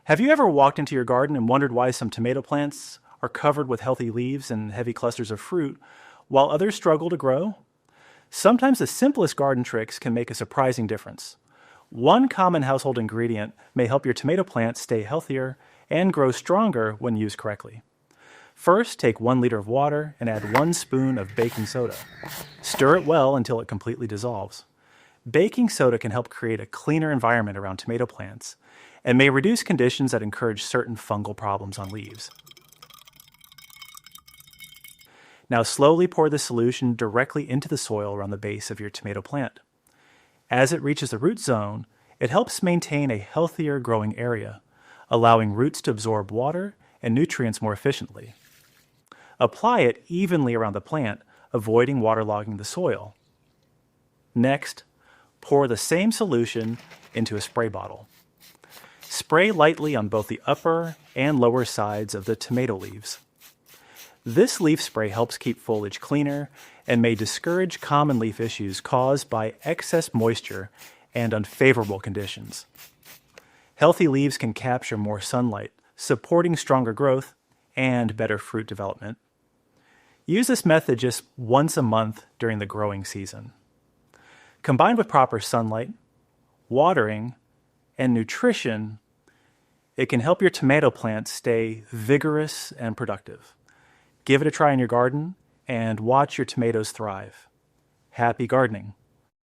Have you ever walked into your garden and wondered why some tomato plants are covered with healthy leaves and heavy clusters of fruit, while others struggle to grow? Sometimes the simplest garden tricks can make a surprising difference. One common household ingredient may help your tomato plants stay healthier and grow stronger when used correctly. First, take 1 liter of water and add 1 spoon of baking soda. Stir it well until it completely dissolves. Baking soda can help create a cleaner environment around tomato plants and may reduce conditions that encourage certain fungal problems on leaves. Now slowly pour the solution directly into the soil around the base of your tomato plant. As it reaches the root zone, it helps maintain a healthier growing area, allowing roots to absorb water and nutrients more efficiently. Apply it evenly around the plant, avoiding waterlogging the soil. Next, pour the same solution into a spray bottle. Spray lightly on both the upper and lower sides of the tomato leaves. This leaf spray helps keep foliage cleaner and may discourage common leaf issues caused by excess moisture and unfavorable conditions. Healthy leaves can capture more sunlight, supporting stronger growth and better fruit development. Use this method just once a month during the growing season. Combined with proper sunlight, watering, and nutrition, it can help your tomato plants stay vigorous and productive. Give it a try in your garden and watch your tomatoes thrive. Happy gardening!